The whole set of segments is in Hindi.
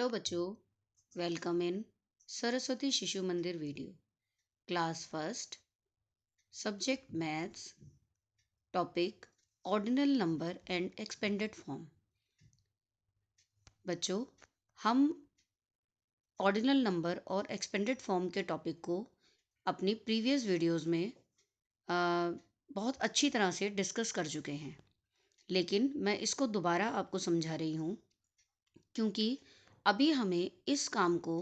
हेलो बच्चों, वेलकम इन सरस्वती शिशु मंदिर video class first subject maths topic ordinal number and expanded form. बच्चों, हम ऑर्डिनल नंबर और एक्सपेंडेड फॉर्म के टॉपिक को अपनी प्रीवियस वीडियोस में बहुत अच्छी तरह से डिस्कस कर चुके हैं, लेकिन मैं इसको दोबारा आपको समझा रही हूँ क्योंकि अभी हमें इस काम को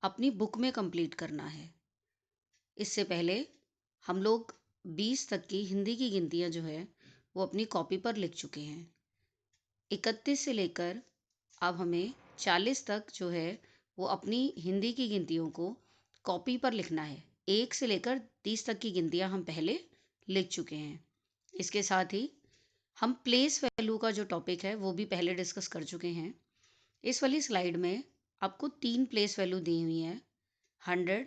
अपनी बुक में कंप्लीट करना है। इससे पहले हम लोग 20 तक की हिंदी की गिनतियाँ जो है वो अपनी कॉपी पर लिख चुके हैं। 31 से लेकर अब हमें 40 तक जो है वो अपनी हिंदी की गिनतियों को कॉपी पर लिखना है। 1 से लेकर 30 तक की गिनतियाँ हम पहले लिख चुके हैं। इसके साथ ही हम प्लेस वैल्यू का जो टॉपिक है वो भी पहले डिस्कस कर चुके हैं। इस वाली स्लाइड में आपको 3 प्लेस वैल्यू दी हुई हैं, 100,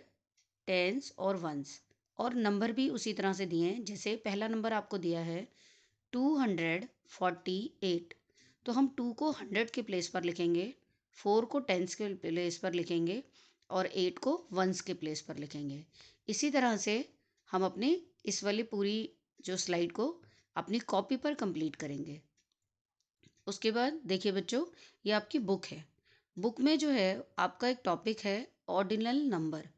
टेंस और वंस, और नंबर भी उसी तरह से दिए हैं। जैसे पहला नंबर आपको दिया है 248, तो हम 2 को 100 के प्लेस पर लिखेंगे, 4 को टेंस के प्लेस पर लिखेंगे और 8 को वंस के प्लेस पर लिखेंगे। इसी तरह से हम अपने इस वाली पूरी जो स्लाइड को अपनी कॉपी पर कंप्लीट करेंगे। उसके बाद देखिए बच्चों, ये आपकी बुक है। बुक में जो है आपका एक टॉपिक है ऑर्डिनल नंबर।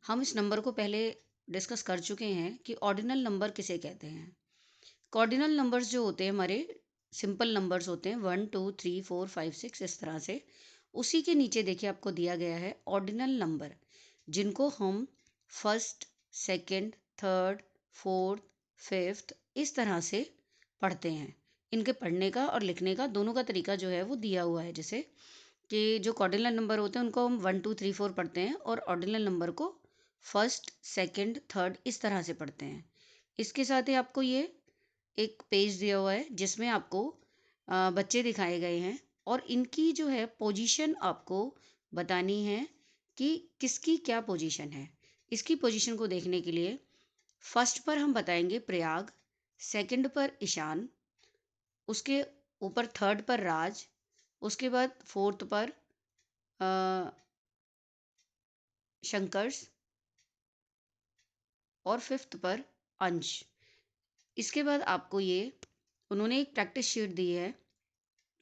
हम इस नंबर को पहले डिस्कस कर चुके हैं कि ऑर्डिनल नंबर किसे कहते हैं। ऑर्डिनल नंबर्स जो होते हैं हमारे सिंपल नंबर्स होते हैं, 1 2 3 4 5 6 इस तरह से। उसी के नीचे देखिए आपको दिया गया है ऑर्डिनल नंबर, जिनको हम first, second, third, fourth, fifth इस तरह से पढ़ते हैं। इनके पढ़ने का और लिखने का दोनों का तरीका जो है वो दिया हुआ है। जैसे कि जो ऑर्डिनल नंबर होते हैं उनको हम 1 2 3 4 पढ़ते हैं और ऑर्डिनल नंबर को फर्स्ट, सेकंड, थर्ड इस तरह से पढ़ते हैं। इसके साथ ही आपको ये एक पेज दिया हुआ है जिसमें आपको बच्चे दिखाए गए हैं और इनकी जो है पोजीशन आपको बतानी है कि किसकी क्या पोजीशन है। इसकी पोजीशन को देखने के लिए फर्स्ट पर हम बताएंगे प्रयाग, सेकंड पर ईशान, उसके ऊपर थर्ड पर राज, उसके बाद फोर्थ पर शंकर्स और फिफ्थ पर अंश। इसके बाद आपको ये उन्होंने एक प्रैक्टिस शीट दी है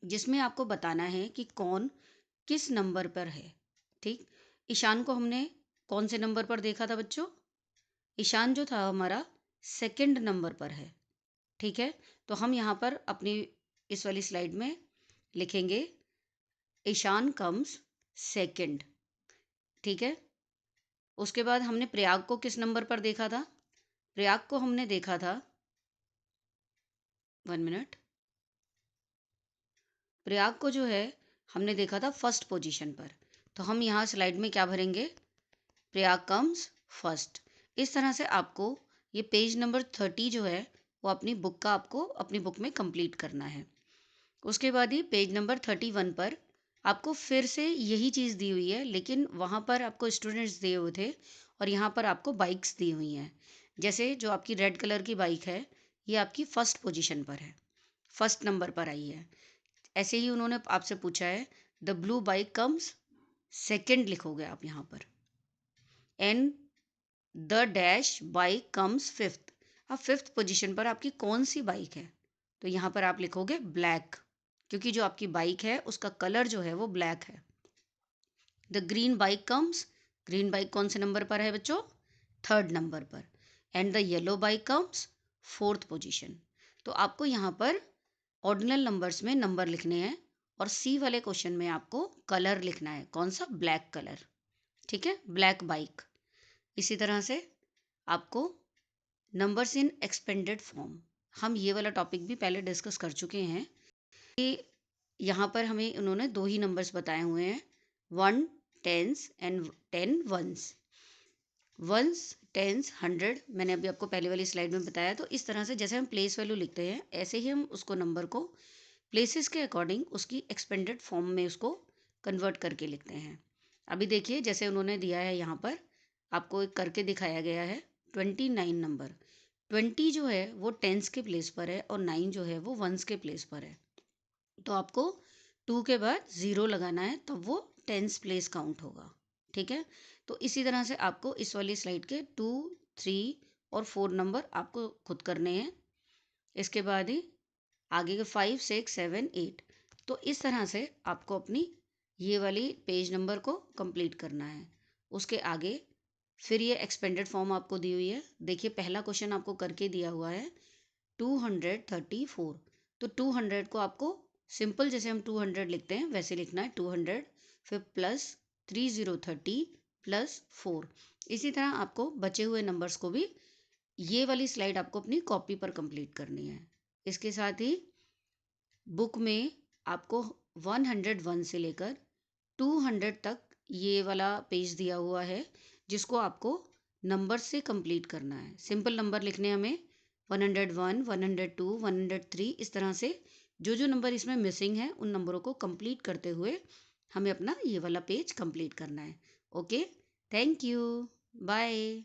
जिसमें आपको बताना है कि कौन किस नंबर पर है। ठीक, ईशान को हमने कौन से नंबर पर देखा था बच्चों? ईशान जो था हमारा सेकंड नंबर पर है। ठीक है, तो हम यहाँ पर अपनी इस वाली स्लाइड में लिखेंगे ईशान कम्स सेकंड। ठीक है, उसके बाद हमने प्रयाग को किस नंबर पर देखा था? प्रयाग को हमने देखा था, 1 मिनट, प्रयाग को जो है हमने देखा था फर्स्ट पोजीशन पर। तो हम यहाँ स्लाइड में क्या भरेंगे? Prayag comes first. इस तरह से आपको ये पेज नंबर 30 जो है वो अपनी बुक का आपको अपनी बुक में कंप्लीट करना है। उसके बाद ही पेज नंबर 31 पर आपको फिर से यही चीज़ दी हुई है, लेकिन वहाँ पर आपको स्टूडेंट्स दिए हुए थे और यहाँ पर आपको बाइक्स दी हुई हैं। जैसे जो आपकी रेड कलर की बाइक है ये आपकी फर्स्ट पोजीशन पर है, फर्स्ट नंबर पर आई है। ऐसे ही उन्होंने आपसे पूछा है the blue bike comes second, लिखोगे आप यहाँ पर, and the dash bike comes fifth. अब फिफ्थ पोजीशन पर आपकी कौन सी बाइक है? तो यहाँ पर आप लिखोगे ब्लैक, क्योंकि जो आपकी बाइक है उसका कलर जो है वो ब्लैक है। The green bike comes, green bike कौन से नंबर पर है बच्चों? थर्ड नंबर पर। And the yellow bike comes fourth position. तो आपको यहाँ पर ऑर्डिनल नंबर्स में नंबर लिखने हैं और सी वाले क्वेश्चन में आपको कलर लिखना है। कौन सा? Black colour. ठीक है, ब्लैक बाइक। इसी तरह से आपको नंबर्स इन एक्सपेंडेड फॉर्म, हम ये वाला टॉपिक भी पहले डिस्कस कर चुके हैं कि यहाँ पर हमें उन्होंने दो ही नंबर्स बताए हुए हैं, 1 tens and 10 ones. Ones, tens, 100 मैंने अभी आपको पहले वाली स्लाइड में बताया। तो इस तरह से जैसे हम प्लेस वैल्यू लिखते हैं ऐसे ही हम उसको नंबर को प्लेसेस के अकॉर्डिंग उसकी एक्सपेंडेड फॉर्म में उसको कन्वर्ट करके लिखते हैं। अभी देखिए जैसे उन्होंने दिया है यहाँ पर आपको एक करके दिखाया गया है 29 नंबर। 20 जो है वो टेंस के प्लेस पर है और 9 जो है वो वंस के प्लेस पर है। तो आपको 2 के बाद 0 लगाना है तब वो टेंस प्लेस काउंट होगा। ठीक है, तो इसी तरह से आपको इस वाली स्लाइड के 2, 3 और 4 नंबर आपको खुद करने हैं। इसके बाद ही आगे के 5, 6, 7, 8। तो इस तरह से आपको अपनी ये वाली पेज नंबर को कंप्लीट करना है। उसके आगे फिर ये एक्सपेंडेड फॉर्म आपको दी हुई है। देखिए पहला क्वेश्चन आपको करके दिया हुआ है 234। तो 200 को आपको सिंपल जैसे हम 200 लिखते हैं वैसे लिखना है 200, फिर प्लस 3030 प्लस 4। इसी तरह आपको बचे हुए नंबर्स को भी ये वाली स्लाइड आपको अपनी कॉपी पर कंप्लीट करनी है। इसके साथ ही बुक में आपको 101 से लेकर 200 तक ये वाला पेज दिया हुआ है, जिसको आपको नंबर से कंप्लीट करना है। सिंपल नंबर लिखने हमें 101, 102, 103, इस तरह से जो जो नंबर इसमें मिसिंग है उन नंबरों को कंप्लीट करते हुए हमें अपना ये वाला पेज कंप्लीट करना है। Okay, thank you, bye.